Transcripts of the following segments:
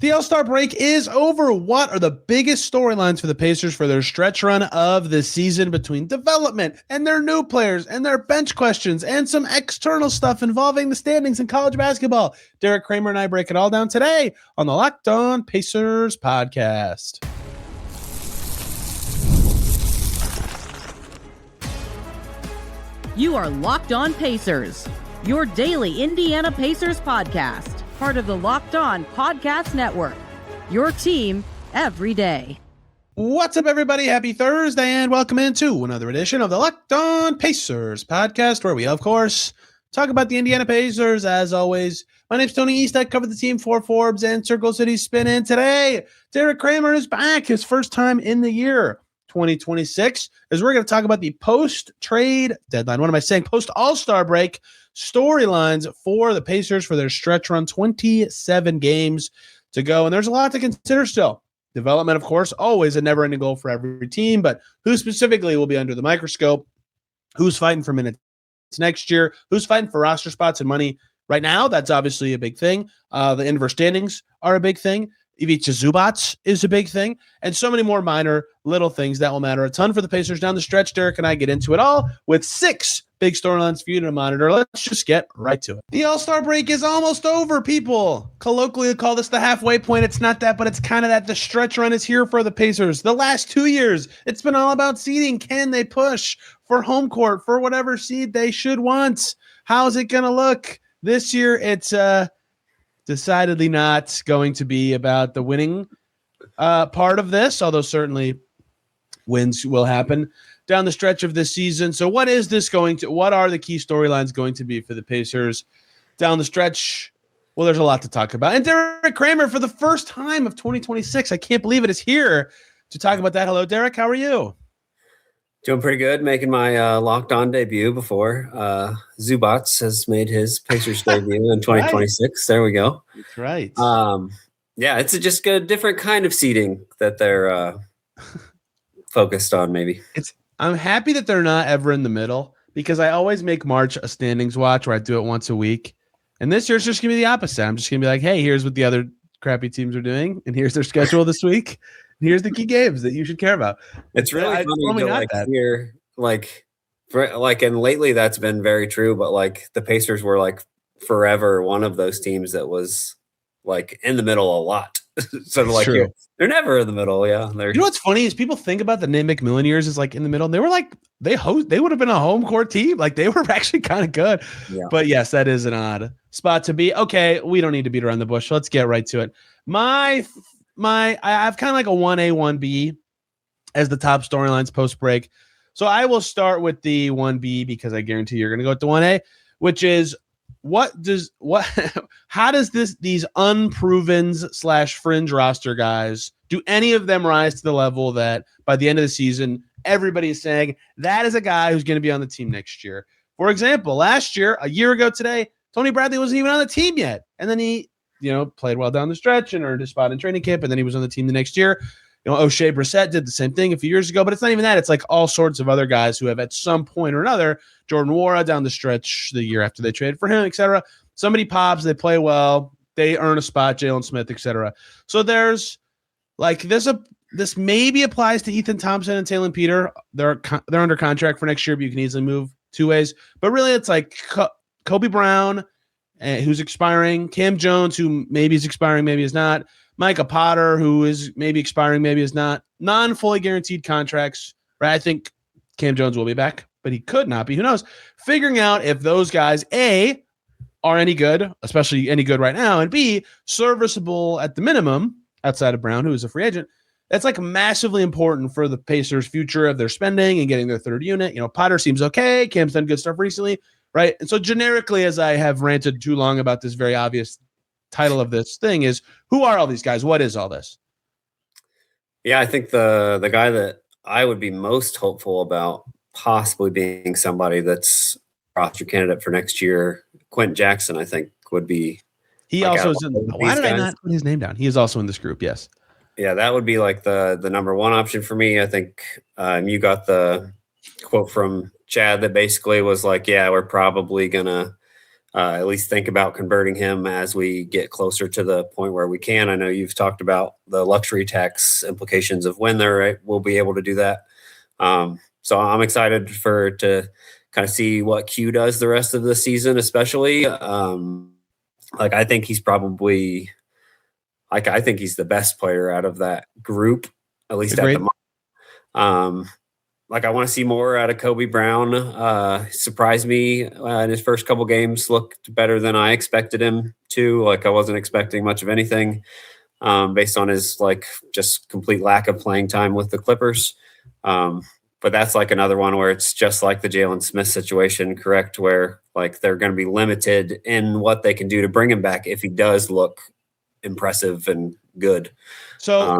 The All-Star break is over. What are the biggest storylines for the Pacers for their stretch run of the season between development and their new players and their bench questions and some external stuff involving the standings in college basketball? Derek Kramer and I break it all down today on the Locked On Pacers podcast. You are Locked On Pacers, your daily Indiana Pacers podcast. Part of the Locked On Podcast Network, your team every day. What's up, everybody? Happy Thursday, and welcome into another edition of the Locked On Pacers podcast, where we, of course, talk about the Indiana Pacers, as always. My name's Tony East. I cover the team for Forbes and Circle City Spin, and today, Derek Kramer is back, his first time in the year 2026, as we're going to talk about the post-trade deadline. What am I saying? Post-All-Star break storylines for the Pacers for their stretch run, 27 games to go. And there's a lot to consider still. Development, of course, always a never-ending goal for every team, but who specifically will be under the microscope? Who's fighting for minutes next year? Who's fighting for roster spots and money right now? That's obviously a big thing. The inverse standings are a big thing. Ivica Zubats is a big thing, and so many more minor little things that will matter a ton for the Pacers down the stretch. Derek and I get into it all with 6 big storylines for you to monitor. Let's just get right to it. The All-Star break is almost over, people. Colloquially call this the halfway point. It's not that, but it's kind of that. The stretch run is here for the Pacers. The last 2 years, it's been all about seeding. Can they push for home court, for whatever seed they should want? How's it going to look? This year, it's decidedly not going to be about the winning part of this, although certainly wins will happen down the stretch of this season. So what are the key storylines going to be for the Pacers down the stretch? Well, there's a lot to talk about. And Derek Kramer, for the first time of 2026, I can't believe it, is here to talk about that. Hello, Derek. How are you? Doing pretty good, making my Locked On debut before Zubats has made his Pacers debut in 2026. Right. There we go. That's right. Yeah, it's just a different kind of seeding that they're focused on, maybe. I'm happy that they're not ever in the middle, because I always make March a standings watch where I do it once a week. And this year it's just going to be the opposite. I'm just going to be like, hey, here's what the other crappy teams are doing, and here's their schedule this week. Here's the key games that you should care about. It's really funny to hear, and lately that's been very true, but like the Pacers were like forever one of those teams that was like in the middle a lot. So like they're never in the middle. Yeah. You know what's funny is people think about the Nate McMillan years as like in the middle. And they were like, they would have been a home court team. Like they were actually kind of good. Yeah. But yes, that is an odd spot to be. Okay, we don't need to beat around the bush. So let's get right to it. I have kind of like a 1A, 1B as the top storylines post-break. So I will start with the 1B because I guarantee you're going to go with the 1A, which is how does these unproven / fringe roster guys, do any of them rise to the level that by the end of the season, everybody is saying that is a guy who's going to be on the team next year? For example, last year, a year ago today, Tony Bradley wasn't even on the team yet. And then he played well down the stretch and earned a spot in training camp, and then he was on the team the next year. O'Shea Brissett did the same thing a few years ago, but it's not even that. It's like all sorts of other guys who have at some point or another, Jordan Nwora down the stretch the year after they traded for him, et cetera. Somebody pops, they play well, they earn a spot, Jalen Smith, et cetera. So there's like this maybe applies to Ethan Thompson and Taylor Peter. They're under contract for next year, but you can easily move 2 ways. But really, it's like Kobe Brown, who's expiring, Cam Jones, who maybe is expiring, maybe is not, Micah Potter, who is maybe expiring, maybe is not, non-fully guaranteed contracts, right? I think Cam Jones will be back, but he could not be. Who knows? Figuring out if those guys, A, are any good, especially any good right now, and B, serviceable at the minimum, outside of Brown, who is a free agent. That's like massively important for the Pacers' future of their spending and getting their third unit. Potter seems okay. Cam's done good stuff recently, right? And so generically, as I have ranted too long about this very obvious title of this thing, is who are all these guys? What is all this? Yeah, I think the guy that I would be most hopeful about possibly being somebody that's roster candidate for next year, Quentin Jackson, I think would be. He also is in. Why did I not put his name down? He is also in this group. Yes. Yeah, that would be like the number one option for me. I think you got the quote from Chad that basically was like, yeah, we're probably going to at least think about converting him as we get closer to the point where we can. I know you've talked about the luxury tax implications of when we'll be able to do that. So I'm excited to kind of see what Q does the rest of the season, especially. I think he's probably I think he's the best player out of that group, at least at the moment. I want to see more out of Kobe Brown. Surprised me in his first couple games, looked better than I expected him to. I wasn't expecting much of anything based on his just complete lack of playing time with the Clippers. But that's another one where it's just like the Jalen Smith situation, correct? Where they're going to be limited in what they can do to bring him back if he does look impressive and good. So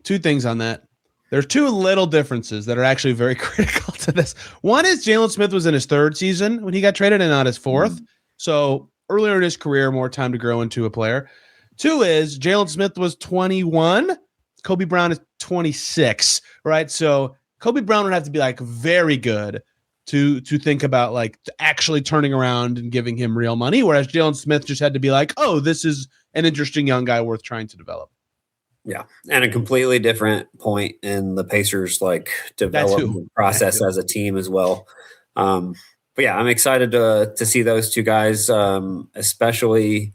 two things on that. There's two little differences that are actually very critical to this. One is Jalen Smith was in his third season when he got traded and not his fourth. Mm-hmm. So earlier in his career, more time to grow into a player. Two is Jalen Smith was 21. Kobe Brown is 26, right? So Kobe Brown would have to be very good to think about actually turning around and giving him real money. Whereas Jalen Smith just had to be oh, this is an interesting young guy worth trying to develop. Yeah, and a completely different point in the Pacers development process as a team as well. But yeah, I'm excited to see those two guys, especially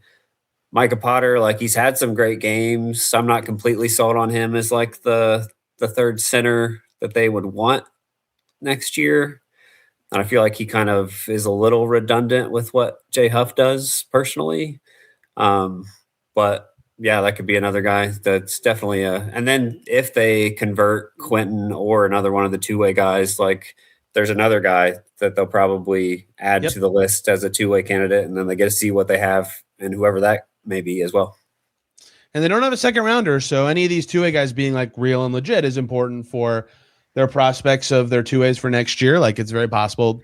Micah Potter. He's had some great games. I'm not completely sold on him as the third center that they would want next year. And I feel like he kind of is a little redundant with what Jay Huff does personally. But yeah, that could be another guy that's definitely and then if they convert Quentin or another one of the two-way guys, there's another guy that they'll probably add to the list as a two-way candidate, and then they get to see what they have and whoever that may be as well. And they don't have a second rounder, so any of these two-way guys being real and legit is important for their prospects of their two-ways for next year. It's very possible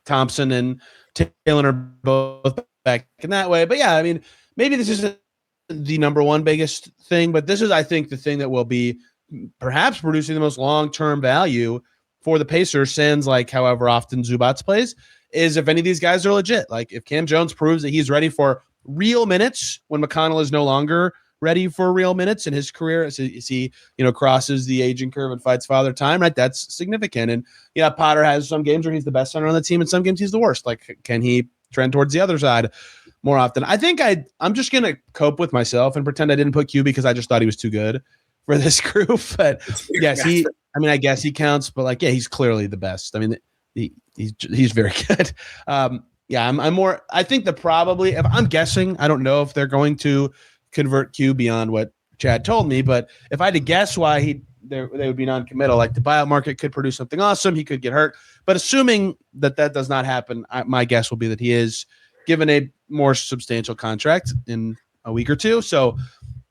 Thompson and Taylor are both back in that way. But yeah, I mean, maybe this isn't the number one biggest thing, but this is, I think, the thing that will be perhaps producing the most long-term value for the Pacers, sans however often Zubats plays, is if any of these guys are legit. If Cam Jones proves that he's ready for real minutes when McConnell is no longer ready for real minutes in his career, as he crosses the aging curve and fights Father Time, right? That's significant. And yeah, Potter has some games where he's the best center on the team, and some games he's the worst. Can he trend towards the other side more often? I think I'm just going to cope with myself and pretend I didn't put Q because I just thought he was too good for this group. But yes, I guess he counts, but he's clearly the best. I mean, he's very good. I'm more, I think if I'm guessing, I don't know if they're going to convert Q beyond what Chad told me, but if I had to guess why they would be non-committal, the buyout market could produce something awesome. He could get hurt, but assuming that does not happen, my guess will be that he is given a more substantial contract in a week or two. So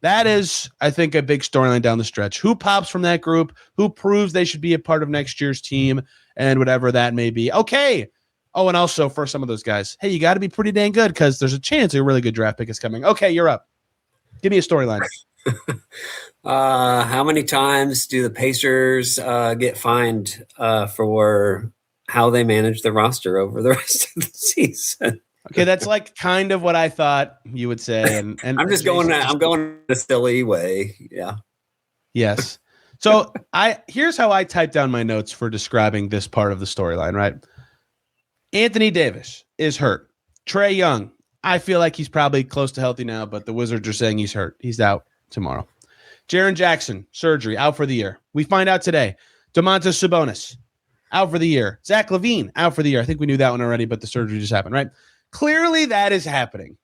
that is, I think, a big storyline down the stretch. Who pops from that group? Who proves they should be a part of next year's team, and whatever that may be. Okay. Oh, and also for some of those guys, hey, you got to be pretty dang good because there's a chance a really good draft pick is coming. Okay, you're up. Give me a storyline. How many times do the Pacers get fined for how they manage the roster over the rest of the season? Okay, that's kind of what I thought you would say, and I'm just going. I'm going the silly way. Yeah. Yes. So here's how I typed down my notes for describing this part of the storyline. Right. Anthony Davis is hurt. Trae Young, I feel like he's probably close to healthy now, but the Wizards are saying he's hurt. He's out tomorrow. Jaren Jackson, surgery, out for the year. We find out today. Domantas Sabonis, out for the year. Zach LaVine, out for the year. I think we knew that one already, but the surgery just happened, right? Clearly that is happening.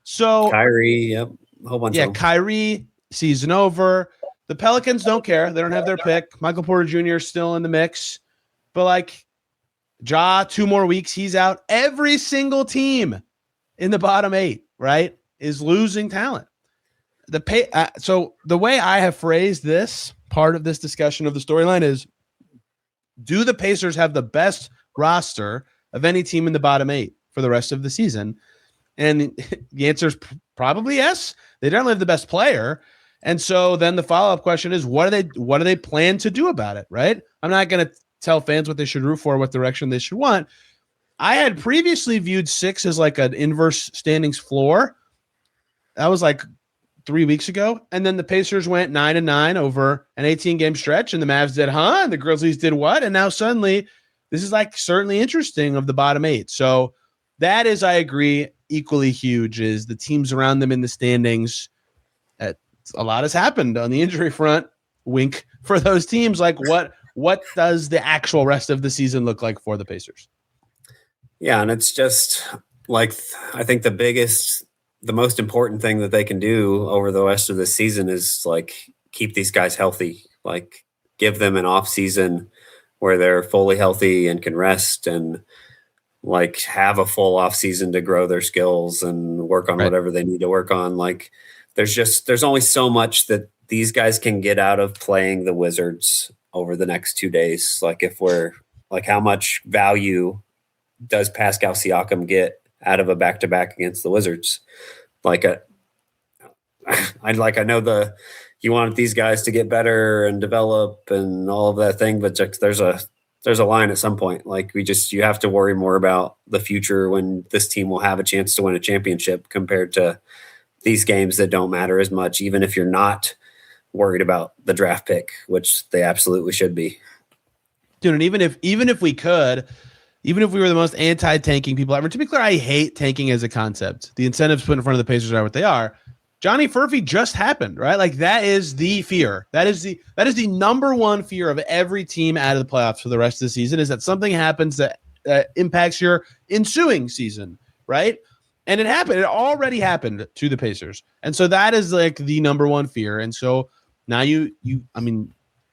So Kyrie, yep. A whole bunch of them. Kyrie, season over. The Pelicans don't care. They don't have their pick. Michael Porter Jr. is still in the mix. But Ja, 2 more weeks, he's out. Every single team in the bottom 8, right, is losing talent. So the way I have phrased this part of this discussion of the storyline is, do the Pacers have the best roster of any team in the bottom 8 for the rest of the season? And the answer is probably yes. They definitely have the best player. And so then the follow-up question is, what do they plan to do about it, right? I'm not going to tell fans what they should root for, what direction they should want. I had previously viewed 6 as like an inverse standings floor. That was like 3 weeks ago. And then the Pacers went 9-9 over an 18-game stretch, and the Mavs did, and the Grizzlies did what? And now suddenly this is like certainly interesting of the bottom 8. So that is, I agree, equally huge is the teams around them in the standings. A lot has happened on the injury front. Wink for those teams. Like what does the actual rest of the season look like for the Pacers? Yeah, and it's just like I think the most important thing that they can do over the rest of the season is like keep these guys healthy, like give them an off season where they're fully healthy and can rest and like have a full off season to grow their skills and work on whatever they need to work on. Like there's only so much that these guys can get out of playing the Wizards over the next 2 days. Like if we're like, how much value does Pascal Siakam get out of a back-to-back against the Wizards? I know you want these guys to get better and develop and all of that thing, but there's a line at some point. Like you have to worry more about the future when this team will have a chance to win a championship compared to these games that don't matter as much, even if you're not worried about the draft pick, which they absolutely should be. Dude, and even if we were the most anti-tanking people ever, to be clear, I hate tanking as a concept. The incentives put in front of the Pacers are what they are. Johnny Furphy just happened, right? Like that is the fear. That is the number one fear of every team out of the playoffs for the rest of the season is that something happens that impacts your ensuing season, right? And it happened. It already happened to the Pacers. And so that is like the number one fear. And so now even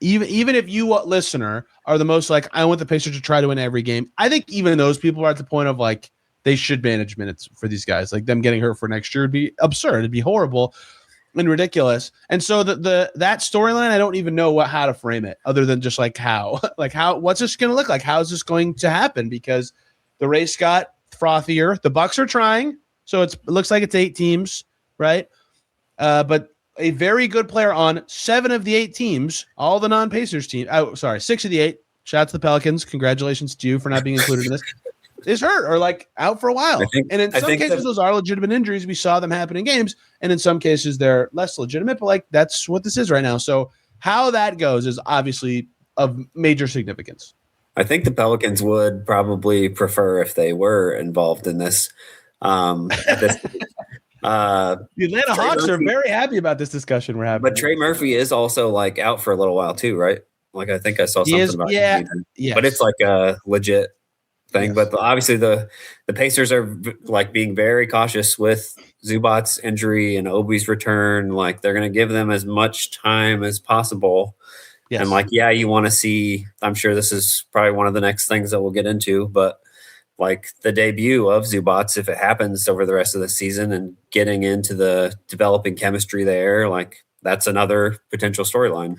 if you, listener, are the most like, I want the Pacers to try to win every game, I think even those people are at the point of like, they should manage minutes for these guys. Like them getting hurt for next year would be absurd. It'd be horrible and ridiculous. And so that storyline, I don't even know how to frame it other than just like what's this going to look like? How is this going to happen? Because the race got frothier. The Bucks are trying. So it looks like it's 8 teams, right? But a very good player on 7 of the 8 teams, all the non-Pacers teams. Oh, sorry, 6 of the 8. Shout out to the Pelicans. Congratulations to you for not being included in this. Is hurt or like out for a while. And in some cases, those are legitimate injuries. We saw them happen in games. And in some cases, they're less legitimate. But like that's what this is right now. So how that goes is obviously of major significance. I think the Pelicans would probably prefer if they were involved in this. The Atlanta Hawks are very happy about this discussion we're having. But Trey Murphy is also like out for a little while too, right? Like I think I saw something about him. Yeah. But it's like a legit thing. Yes. But obviously the Pacers are like being very cautious with Zubats' injury and Obi's return. Like they're going to give them as much time as possible. Yes. And like, yeah, you want to see, I'm sure this is probably one of the next things that we'll get into, but like the debut of Zubats, if it happens over the rest of the season and getting into the developing chemistry there, like that's another potential storyline.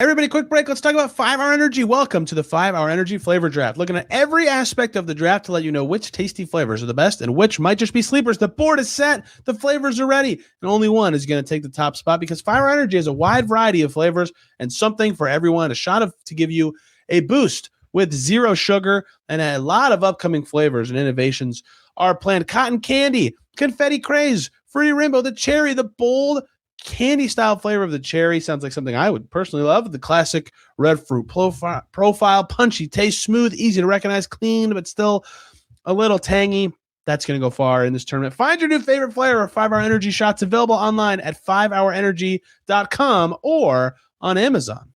Everybody, quick break. Let's talk about 5-Hour Energy. Welcome to the 5-Hour Energy Flavor Draft. Looking at every aspect of the draft to let you know which tasty flavors are the best and which might just be sleepers. The board is set. The flavors are ready. And only one is going to take the top spot because 5-Hour Energy has a wide variety of flavors and something for everyone. A shot to give you a boost with zero sugar, and a lot of upcoming flavors and innovations are planned. Cotton candy, confetti craze, fruity rainbow, the cherry, the bold candy style flavor of the cherry sounds like something I would personally love. The classic red fruit profile, punchy taste, smooth, easy to recognize, clean, but still a little tangy. That's going to go far in this tournament. Find your new favorite flavor of 5-Hour Energy shots available online at 5hourenergy.com or on Amazon.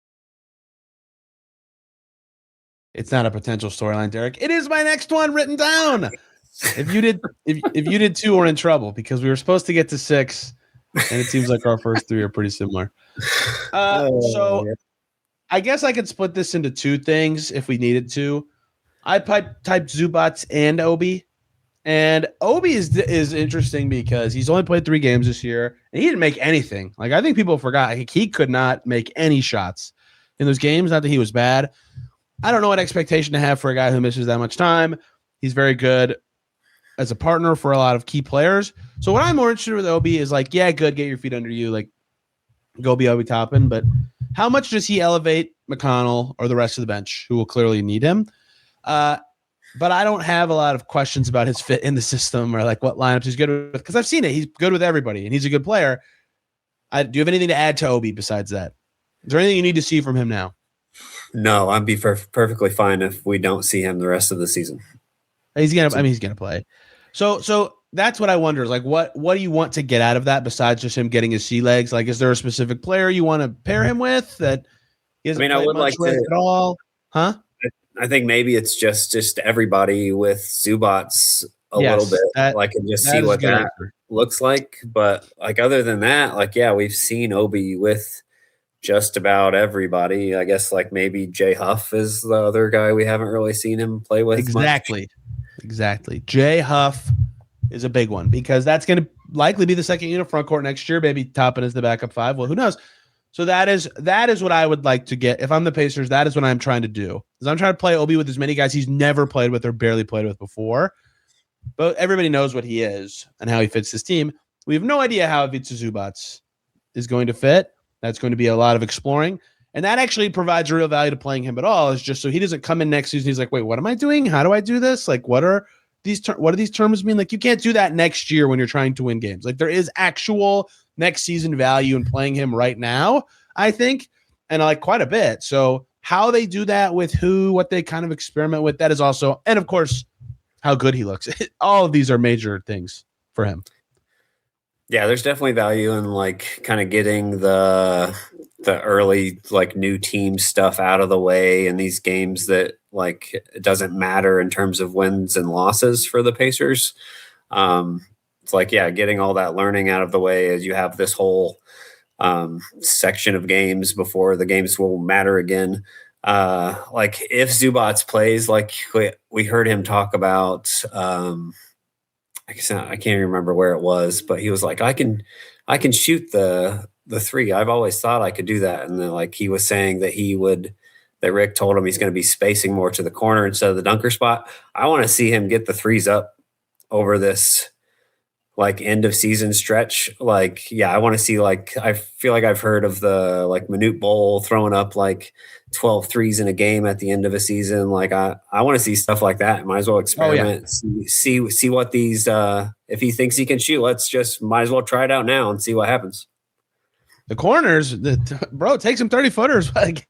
It's not a potential storyline, Derek. It is my next one written down. If you did 2, we're in trouble because we were supposed to get to 6, and it seems like our first 3 are pretty similar. So I guess I could split this into 2 things if we needed to. I typed Zubats and Obi. And Obi is interesting because he's only played 3 games this year, and he didn't make anything. Like I think people forgot he could not make any shots in those games. Not that he was bad. I don't know what expectation to have for a guy who misses that much time. He's very good as a partner for a lot of key players. So what I'm more interested with Obi is like, yeah, good, get your feet under you, like go be Obi Toppin. But how much does he elevate McConnell or the rest of the bench, who will clearly need him? But I don't have a lot of questions about his fit in the system or like what lineups he's good with, because I've seen it. He's good with everybody, and he's a good player. Do you have anything to add to Obi besides that? Is there anything you need to see from him now? No, I'd be perfectly fine if we don't see him the rest of the season. He's gonna play. So that's what I wonder is like, what do you want to get out of that besides just him getting his sea legs? Like, is there a specific player you want to pair him with that he hasn't I would much like with at all? Huh? I think maybe it's just everybody with Zubats a little bit, and just see what that looks like. But like other than that, like we've seen Obi with just about everybody. I guess like maybe Jay Huff is the other guy we haven't really seen him play with. Exactly. Jay Huff is a big one because that's going to likely be the second unit front court next year. Maybe Toppin is the backup 5. Well, who knows? So that is what I would like to get. If I'm the Pacers, that is what I'm trying to do. Is I'm trying to play Obi with as many guys he's never played with or barely played with before. But everybody knows what he is and how he fits this team. We have no idea how Ivica Zubats is going to fit. That's going to be a lot of exploring. And that actually provides real value to playing him at all. Is just so he doesn't come in next season. He's like, wait, what am I doing? How do I do this? Like, what do these terms mean? Like, you can't do that next year when you're trying to win games. Like, there is actual next season value in playing him right now, I think, and I like quite a bit. So how they do that with what they kind of experiment with, that is also, and of course, how good he looks. All of these are major things for him. Yeah, there's definitely value in like kind of getting the early like new team stuff out of the way in these games that like it doesn't matter in terms of wins and losses for the Pacers. It's like, getting all that learning out of the way as you have this whole section of games before the games will matter again. Like if Zubats plays, like we heard him talk about, I can't even remember where it was, but he was like, I can shoot the three. I've always thought I could do that. And then like he was saying that that Rick told him he's going to be spacing more to the corner instead of the dunker spot. I want to see him get the threes up over this like end of season stretch. Like, I want to see, like, I feel like I've heard of the like Manute Bowl throwing up like 12 threes in a game at the end of a season. Like I want to see stuff like that. Might as well experiment, see what these, if he thinks he can shoot, might as well try it out now and see what happens. The corners, bro, take some 30-footers. Like,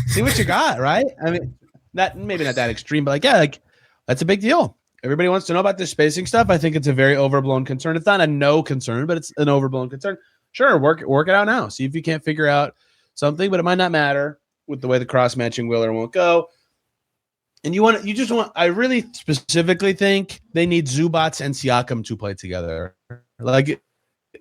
see what you got, right? I mean, maybe not that extreme, but that's a big deal. Everybody wants to know about this spacing stuff. I think it's a very overblown concern. It's not a no concern, but it's an overblown concern. Sure, work it out now. See if you can't figure out something, but it might not matter with the way the cross matching will or won't go. And I really specifically think they need Zubats and Siakam to play together. Like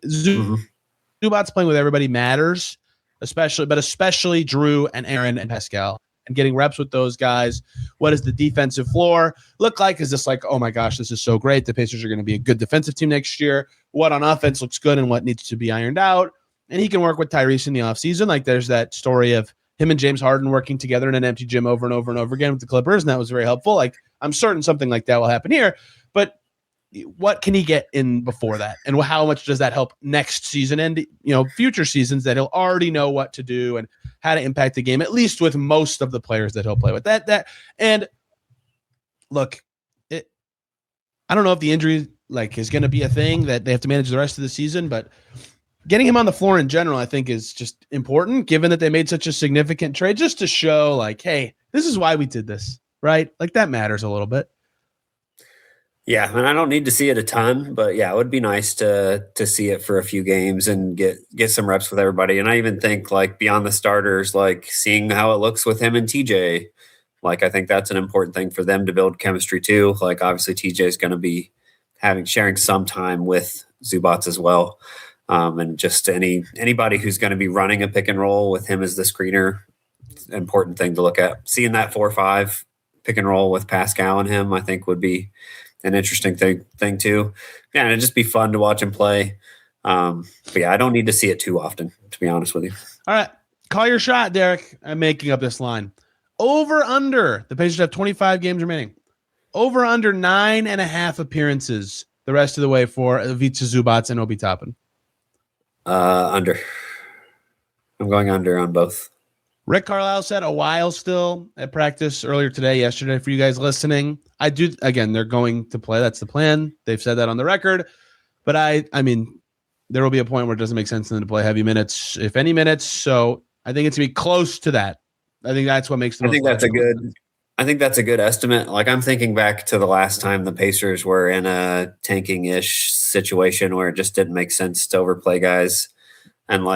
Zubats playing with everybody matters, especially Drew and Aaron and Pascal. And getting reps with those guys. What does the defensive floor look like? Is this like, oh my gosh, this is so great. The Pacers are going to be a good defensive team next year. What on offense looks good and what needs to be ironed out? And he can work with Tyrese in the offseason. Like there's that story of him and James Harden working together in an empty gym over and over and over again with the Clippers. And that was very helpful. Like I'm certain something like that will happen here. But what can he get in before that? And how much does that help next season and future seasons that he'll already know what to do and how to impact the game, at least with most of the players that he'll play with. And look, I don't know if the injury is going to be a thing that they have to manage the rest of the season, but getting him on the floor in general, I think is just important given that they made such a significant trade just to show like, hey, this is why we did this, right? Like that matters a little bit. Yeah, and I don't need to see it a ton, but it would be nice to see it for a few games and get some reps with everybody. And I even think like beyond the starters, like seeing how it looks with him and TJ, like I think that's an important thing for them to build chemistry too. Like obviously TJ is going to be sharing some time with Zubats as well. And just anybody who's going to be running a pick and roll with him as the screener, important thing to look at. Seeing that 4-5 pick and roll with Pascal and him, I think would be an interesting thing too. Yeah, and it'd just be fun to watch him play. But I don't need to see it too often, to be honest with you. All right. Call your shot, Derek. I'm making up this line. Over under. The Pacers have 25 games remaining. Over under 9.5 appearances the rest of the way for Ivica Zubats and Obi Toppin. Under. I'm going under on both. Rick Carlisle said a while still at practice earlier today, yesterday, for you guys listening. They're going to play. That's the plan. They've said that on the record. But I mean, there will be a point where it doesn't make sense for them to play heavy minutes, if any minutes. So I think it's going to be close to that. I think that's what makes the most sense. I think that's a good estimate. Like, I'm thinking back to the last time the Pacers were in a tanking-ish situation where it just didn't make sense to overplay guys. And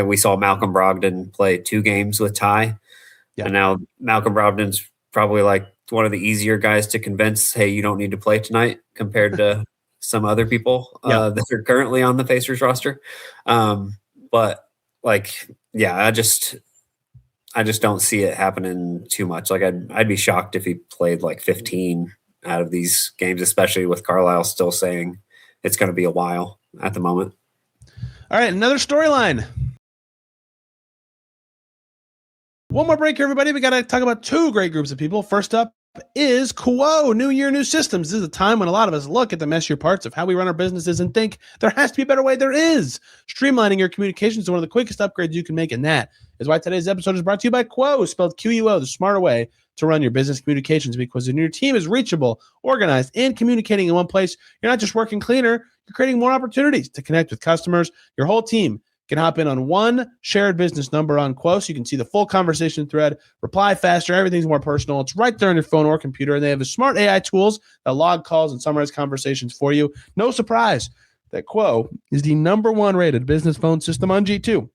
we saw Malcolm Brogdon play 2 games with Ty. Yeah. And now Malcolm Brogdon's probably one of the easier guys to convince, hey, you don't need to play tonight, compared to some other people that are currently on the Pacers roster. I just don't see it happening too much. I'd be shocked if he played 15 out of these games, especially with Carlisle still saying it's going to be a while at the moment. All right, another storyline. One more break here, everybody. We got to talk about 2 great groups of people. First up is Quo, New Year, New Systems. This is a time when a lot of us look at the messier parts of how we run our businesses and think there has to be a better way. There is. Streamlining your communications is one of the quickest upgrades you can make, and that is why today's episode is brought to you by Quo, spelled Quo, the smarter way to run your business communications, because when your team is reachable, organized, and communicating in one place, you're not just working cleaner, you're creating more opportunities to connect with customers. Your whole team can hop in on one shared business number on Quo, so you can see the full conversation thread, reply faster, everything's more personal. It's right there on your phone or computer, and they have smart AI tools that log calls and summarize conversations for you. No surprise that Quo is the #1 rated business phone system on G2,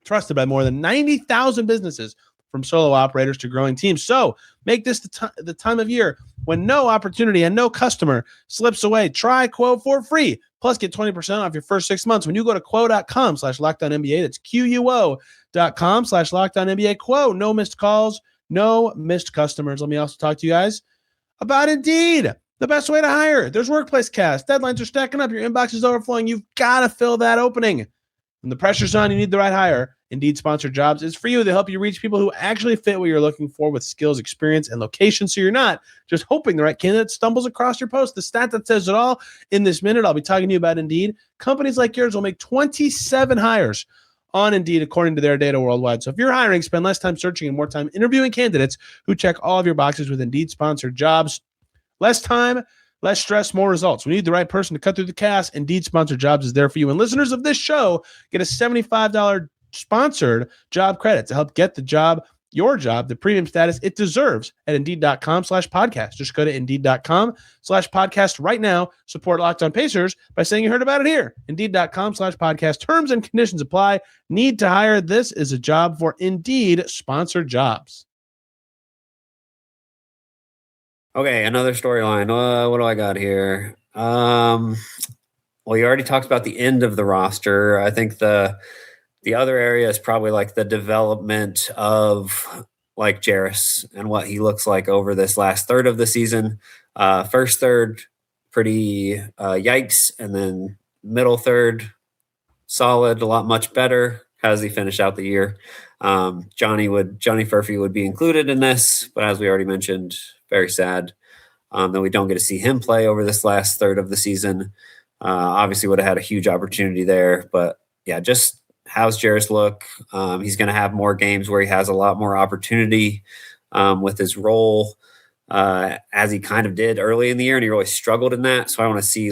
trusted by more than 90,000 businesses, from solo operators to growing teams. So make this the time of year when no opportunity and no customer slips away. Try Quo for free. Plus, get 20% off your first 6 months when you go to quo.com/LockedOnNBA. That's QUO.com/LockedOnNBA. Quo, no missed calls, no missed customers. Let me also talk to you guys about Indeed, the best way to hire. There's workplace casts. Deadlines are stacking up. Your inbox is overflowing. You've got to fill that opening. When the pressure's on, you need the right hire. Indeed Sponsored Jobs is for you. They help you reach people who actually fit what you're looking for with skills, experience, and location, so you're not just hoping the right candidate stumbles across your post. The stat that says it all in this minute, I'll be talking to you about Indeed. Companies like yours will make 27 hires on Indeed, according to their data worldwide. So if you're hiring, spend less time searching and more time interviewing candidates who check all of your boxes with Indeed Sponsored Jobs. Less time, less stress, more results. We need the right person to cut through the chaos. Indeed Sponsored Jobs is there for you. And listeners of this show get a $75 sponsored job credit to help get your job, the premium status it deserves at Indeed.com/podcast. Just go to Indeed.com/podcast right now. Support Locked On Pacers by saying you heard about it here. Indeed.com/podcast. Terms and conditions apply. Need to hire? This is a job for Indeed Sponsored Jobs. Okay, another storyline. What do I got here? Well, you already talked about the end of the roster. I think the other area is probably the development of Jarris and what he looks like over this last third of the season. First third, pretty yikes, and then middle third, solid, a lot much better. How does he finish out the year? Johnny Furphy would be included in this, but as we already mentioned, very sad that we don't get to see him play over this last third of the season. Obviously would have had a huge opportunity there, but yeah, just how's Jarris look? He's going to have more games where he has a lot more opportunity with his role, as he kind of did early in the year, and he really struggled in that. So I want to see,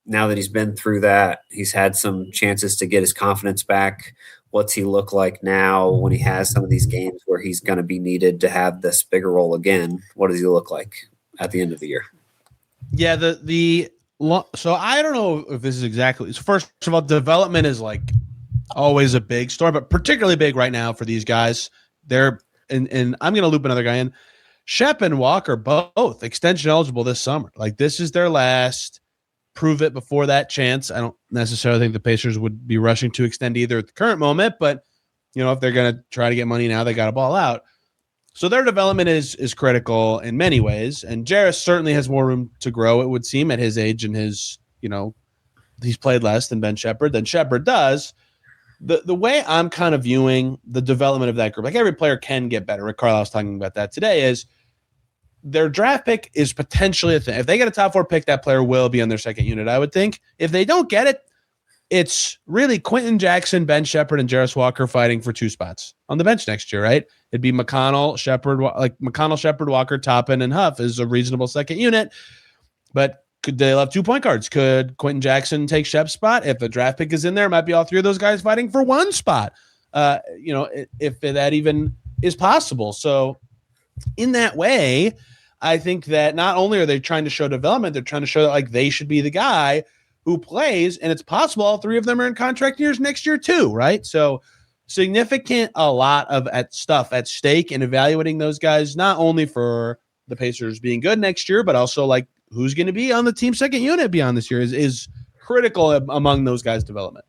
now that he's been through that, he's had some chances to get his confidence back. What's he look like now when he has some of these games where he's going to be needed to have this bigger role again? What does he look like at the end of the year? Yeah, so I don't know if this is exactly. First of all, development is always a big story, but particularly big right now for these guys. They're and I'm going to loop another guy in. Shep and Walker both extension eligible this summer. This is their last prove it before that chance. I don't necessarily think the Pacers would be rushing to extend either at the current moment, but if they're going to try to get money now, they got to ball out. So their development is critical in many ways, and Jarris certainly has more room to grow, it would seem, at his age and his, he's played less than Ben Shepherd than Shepherd does. The way I'm kind of viewing the development of that group, every player can get better. Rick Carlisle was talking about that today, is their draft pick is potentially a thing. If they get a top 4 pick, that player will be on their second unit, I would think. If they don't get it, it's really Quentin Jackson, Ben Shepherd, and Jarris Walker fighting for 2 spots on the bench next year, right? It'd be McConnell, Shepherd, Walker, Toppin, and Huff is a reasonable second unit. But could they have 2 point guards? Could Quentin Jackson take Shep's spot? If the draft pick is in there, it might be all 3 of those guys fighting for 1 spot. If that even is possible. So in that way, I think that not only are they trying to show development, they're trying to show that like they should be the guy who plays, and it's possible all 3 of them are in contract years next year too, right? So a lot of stuff at stake in evaluating those guys, not only for the Pacers being good next year, but also like who's going to be on the team second unit beyond this year is critical among those guys' development.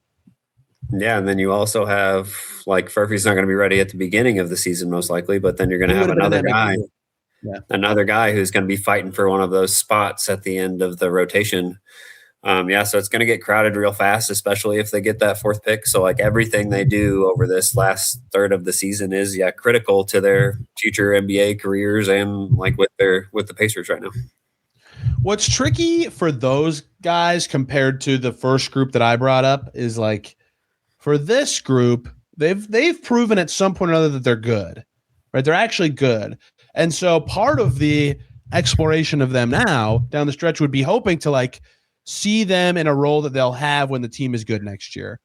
Yeah, and then you also have like Furphy's not going to be ready at the beginning of the season most likely, but then you're going to have another guy who's going to be fighting for one of those spots at the end of the rotation. So it's going to get crowded real fast, especially if they get that 4th pick. So like everything they do over this last third of the season is critical to their future NBA careers and like with the Pacers right now. What's tricky for those guys compared to the first group that I brought up is like for this group, they've proven at some point or other that they're good, right? They're actually good. And so part of the exploration of them now down the stretch would be hoping to like see them in a role that they'll have when the team is good next year.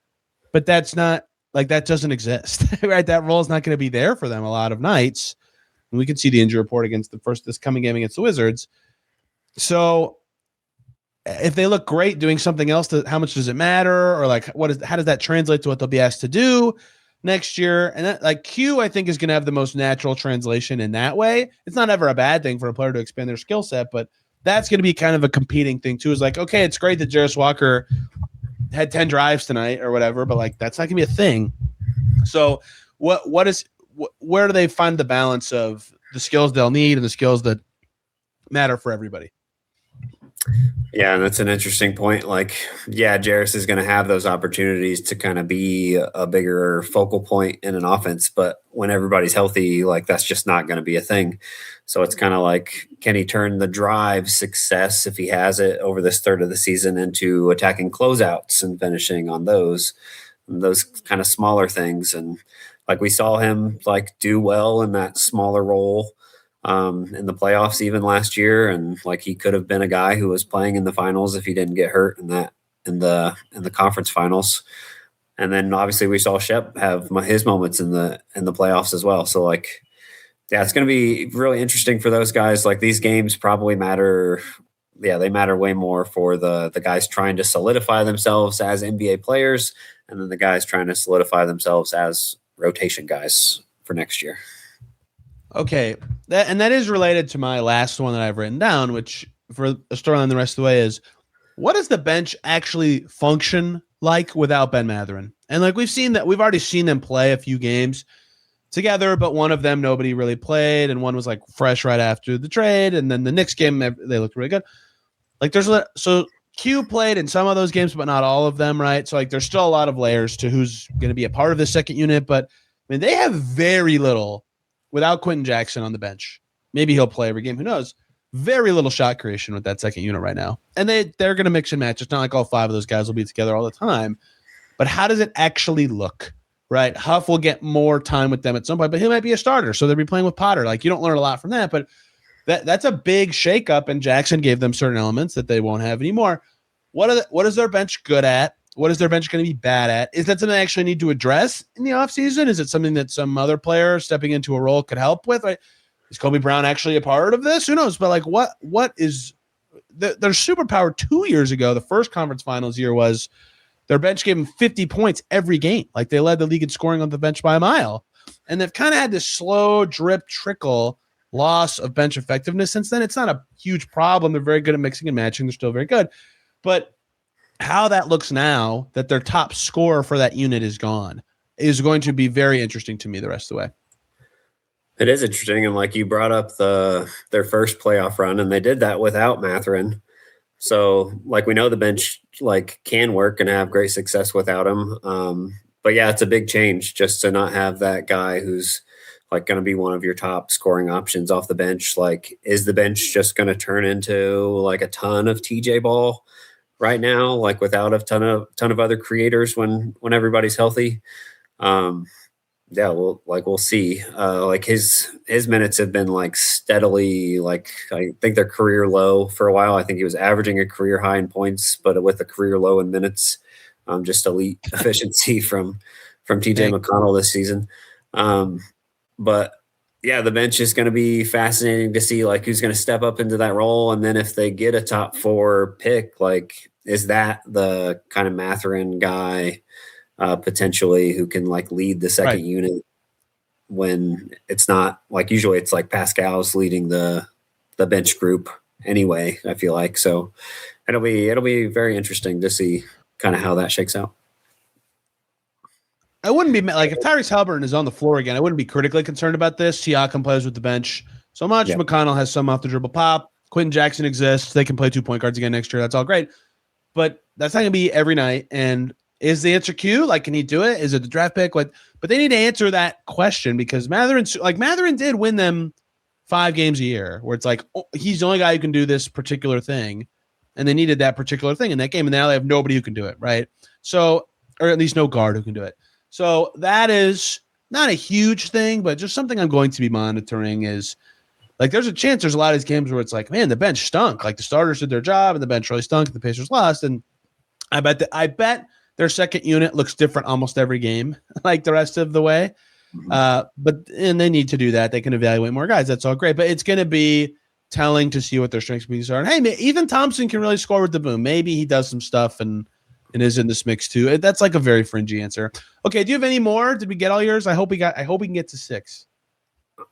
But that's not like that doesn't exist, right? That role is not going to be there for them a lot of nights. And we can see the injury report against this coming game against the Wizards. So if they look great doing something else, how much does it matter? Or like, how does that translate to what they'll be asked to do next year? And that, like Q, I think is going to have the most natural translation in that way. It's not ever a bad thing for a player to expand their skill set, but that's going to be kind of a competing thing too. Is like, okay, it's great that Jarris Walker had 10 drives tonight or whatever, but like, that's not gonna be a thing. So where do they find the balance of the skills they'll need and the skills that matter for everybody? Yeah, and that's an interesting point. Like, Jarris is going to have those opportunities to kind of be a bigger focal point in an offense, but when everybody's healthy, like that's just not going to be a thing. So it's kind of like, can he turn the drive success, if he has it over this third of the season, into attacking closeouts and finishing on those kind of smaller things? And like we saw him like do well in that smaller role in the playoffs even last year, and like he could have been a guy who was playing in the finals if he didn't get hurt in the conference finals. And then obviously we saw Shep have his moments in the playoffs as well. So like, it's going to be really interesting for those guys. Like these games probably matter. Yeah, they matter way more for the guys trying to solidify themselves as NBA players, and then the guys trying to solidify themselves as rotation guys for next year. Okay, that is related to my last one that I've written down, which for a storyline the rest of the way is, what does the bench actually function like without Ben Mathurin? And like we've already seen them play a few games together, but one of them nobody really played, and one was like fresh right after the trade, and then the Knicks game they looked really good. Like so Q played in some of those games, but not all of them, right? So like there's still a lot of layers to who's going to be a part of the second unit, but I mean they have very little. Without Quentin Jackson on the bench, maybe he'll play every game. Who knows? Very little shot creation with that second unit right now. And they're going to mix and match. It's not like all 5 of those guys will be together all the time. But how does it actually look? Right? Huff will get more time with them at some point, but he might be a starter. So they'll be playing with Potter. Like you don't learn a lot from that, but that's a big shakeup. And Jackson gave them certain elements that they won't have anymore. What is their bench good at? What is their bench going to be bad at? Is that something they actually need to address in the offseason? Is it something that some other player stepping into a role could help with? Like, is Kobe Brown actually a part of this? Who knows? But like, what is their superpower 2 years ago? The first conference finals year was their bench gave them 50 points every game. Like they led the league in scoring on the bench by a mile. And they've kind of had this slow drip trickle loss of bench effectiveness since then. It's not a huge problem. They're very good at mixing and matching. They're still very good. But how that looks now that their top scorer for that unit is gone is going to be very interesting to me the rest of the way. It is interesting. And like you brought up their first playoff run, and they did that without Mathurin. So like we know the bench like can work and have great success without him. But yeah, it's a big change just to not have that guy who's like going to be one of your top scoring options off the bench. Like, is the bench just going to turn into like a ton of TJ ball? right now, like without a ton of other creators when everybody's healthy. Yeah, we'll see. Like his minutes have been like steadily, like I think their career low for a while. I think he was averaging a career high in points, but with a career low in minutes. Just elite efficiency from TJ McConnell this season. But yeah, the bench is going to be fascinating to see like who's going to step up into that role. And then if they get a top 4 pick, like, is that the kind of Mathurin guy potentially who can like lead the second unit when it's not like usually it's like Pascal's leading the bench group anyway, I feel like. So it'll be very interesting to see kind of how that shakes out. I wouldn't be like if Tyrese Haliburton is on the floor again, I wouldn't be critically concerned about this. Siakam plays with the bench so much. Yep. McConnell has some off the dribble pop. Quentin Jackson exists. They can play 2 point guards again next year. That's all great. But that's not going to be every night. And is the answer Q? Like, can he do it? Is it the draft pick? But they need to answer that question because Mathurin did win them 5 games a year where it's like, oh, he's the only guy who can do this particular thing. And they needed that particular thing in that game. And now they have nobody who can do it, right? So, or at least no guard who can do it. So that is not a huge thing, but just something I'm going to be monitoring is like there's a chance there's a lot of these games where it's like, man, the bench stunk. Like the starters did their job and the bench really stunk. And the Pacers lost. And I bet their second unit looks different almost every game, like the rest of the way. And they need to do that. They can evaluate more guys. That's all great. But it's going to be telling to see what their strengths and weaknesses are. And hey, even Thompson can really score with the boom. Maybe he does some stuff and is in this mix too. That's like a very fringy answer. Okay, do you have any more? Did we get all yours? I hope we can get to 6.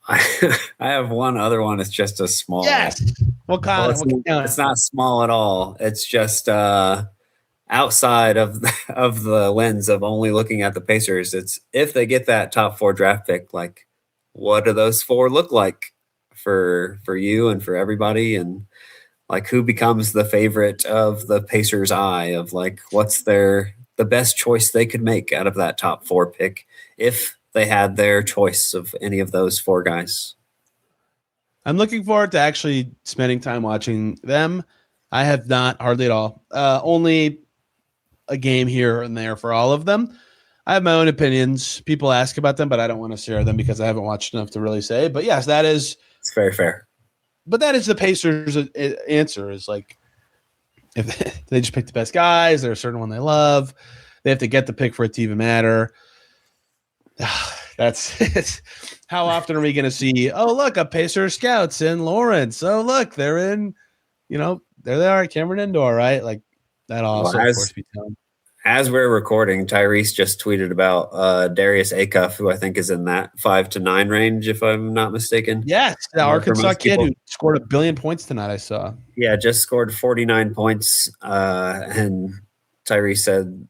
I have one other one. It's just a small. Yes. It's not small at all. It's just outside of the lens of only looking at the Pacers. It's if they get that top 4 draft pick, like what do those 4 look like for you and for everybody, and like who becomes the favorite of the Pacers' eye of like what's the best choice they could make out of that top 4 pick if they had their choice of any of those 4 guys. I'm looking forward to actually spending time watching them. I have not hardly at all. Only a game here and there for all of them. I have my own opinions. People ask about them, but I don't want to share them because I haven't watched enough to really say. But yes, it's very fair. But that is the Pacers' answer is like if they just pick the best guys, there's a certain one they love. They have to get the pick for it to even matter. That's it. How often are we going to see, oh, look, a Pacers scouts in Lawrence. Oh, look, they're in, there they are at Cameron Indoor, right? Like that also, of course, be done. As we're recording, Tyrese just tweeted about Darius Acuff, who I think is in that 5 to 9 range, if I'm not mistaken. Yes, the Arkansas kid who scored 1 billion points tonight, I saw. Yeah, just scored 49 points. And Tyrese said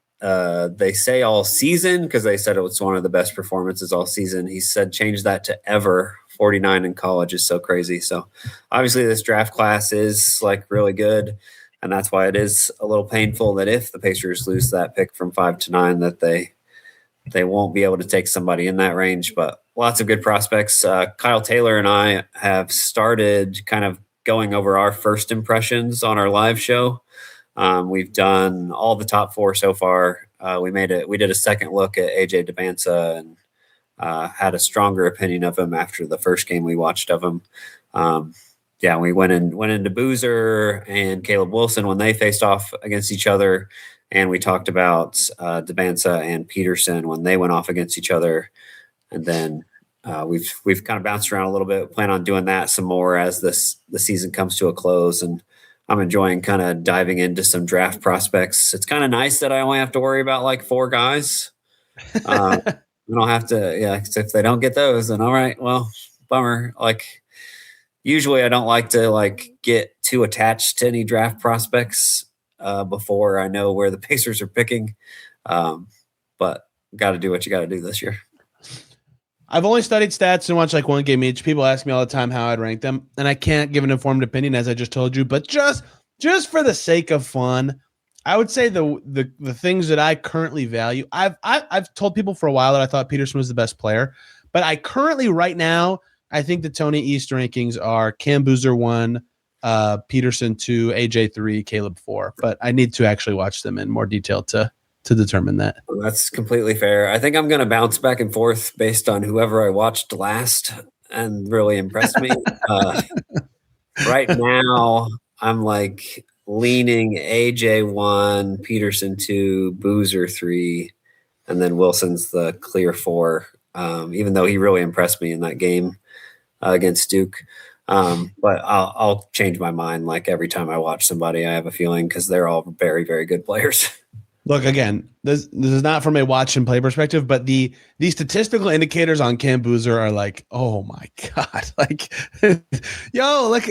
they say all season because they said it was one of the best performances all season. He said change that to ever. 49 in college is so crazy. So obviously this draft class is like really good. And that's why it is a little painful that if the Pacers lose that pick from 5 to 9, that they won't be able to take somebody in that range. But lots of good prospects. Kyle Taylor and I have started kind of going over our first impressions on our live show. We've done all the top 4 so far. We did a second look at AJ Debanza and had a stronger opinion of him after the first game we watched of him. Yeah, we went into Boozer and Caleb Wilson when they faced off against each other, and we talked about Debanza and Peterson when they went off against each other, and then we've kind of bounced around a little bit. Plan on doing that some more as the season comes to a close, and I'm enjoying kind of diving into some draft prospects. It's kind of nice that I only have to worry about like 4 guys. I don't have to, if they don't get those, then all right, well, bummer. Like. Usually I don't like to like get too attached to any draft prospects before I know where the Pacers are picking. But got to do what you got to do this year. I've only studied stats and watched like 1 game each. People ask me all the time how I'd rank them, and I can't give an informed opinion as I just told you. But just for the sake of fun, I would say the things that I currently value. I've told people for a while that I thought Peterson was the best player, but I currently right now. I think the Tony East rankings are Cam Boozer 1, Peterson 2, AJ 3, Caleb 4. But I need to actually watch them in more detail to determine that. Well, that's completely fair. I think I'm going to bounce back and forth based on whoever I watched last and really impressed me. Right now, I'm like leaning AJ 1, Peterson 2, Boozer 3, and then Wilson's the clear 4, even though he really impressed me in that game against Duke. But I'll change my mind like every time I watch somebody. I have a feeling because they're all very, very good players. Look, again, this is not from a watch and play perspective, but the statistical indicators on Cam Boozer are like, oh my God, like, yo, like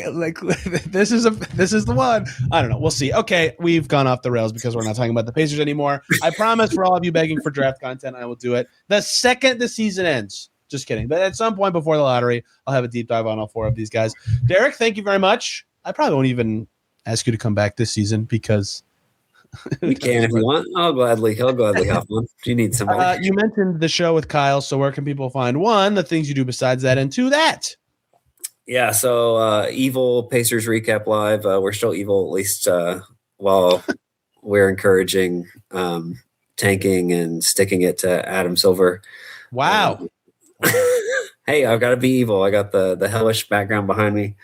this is the one. I don't know. We'll see. Okay, we've gone off the rails because we're not talking about the Pacers anymore. I promise for all of you begging for draft content, I will do it the second the season ends. Just kidding. But at some point before the lottery, I'll have a deep dive on all 4 of these guys. Derek, thank you very much. I probably won't even ask you to come back this season because you can if you want. I'll gladly have one. Do you need somebody? You mentioned the show with Kyle, so where can people find, 1, the things you do besides that, and 2, that? Yeah, so Evil Pacers Recap Live. We're still evil, at least while we're encouraging tanking and sticking it to Adam Silver. Wow. Hey, I've got to be evil. I got the hellish background behind me.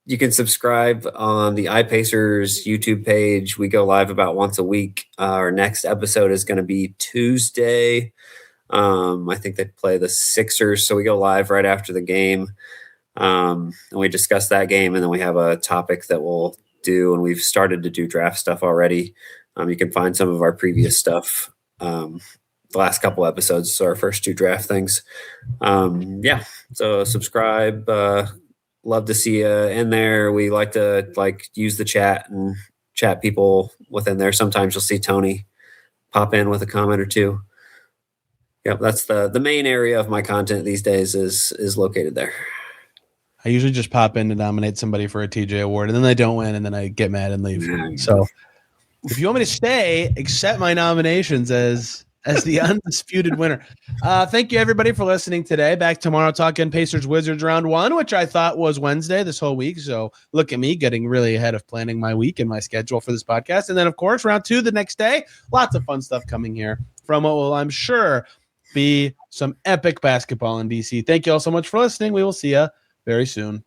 You can subscribe on the iPacers YouTube page. We go live about once a week. Our next episode is going to be Tuesday. I think they play the Sixers, so we go live right after the game. And we discuss that game, and then we have a topic that we'll do, and we've started to do draft stuff already. You can find some of our previous stuff. The last couple episodes, so our first 2 draft things. So subscribe. Love to see you in there. We like to use the chat and chat people within there. Sometimes you'll see Tony pop in with a comment or 2. Yep, that's the main area of my content these days is located there. I usually just pop in to nominate somebody for a TJ award, and then they don't win, and then I get mad and leave. So if you want me to stay, accept my nominations as the undisputed winner. Thank you, everybody, for listening today. Back tomorrow talking Pacers Wizards round 1, which I thought was Wednesday this whole week. So look at me getting really ahead of planning my week and my schedule for this podcast. And then, of course, round 2 the next day. Lots of fun stuff coming here from what will, I'm sure, be some epic basketball in DC. Thank you all so much for listening. We will see you very soon.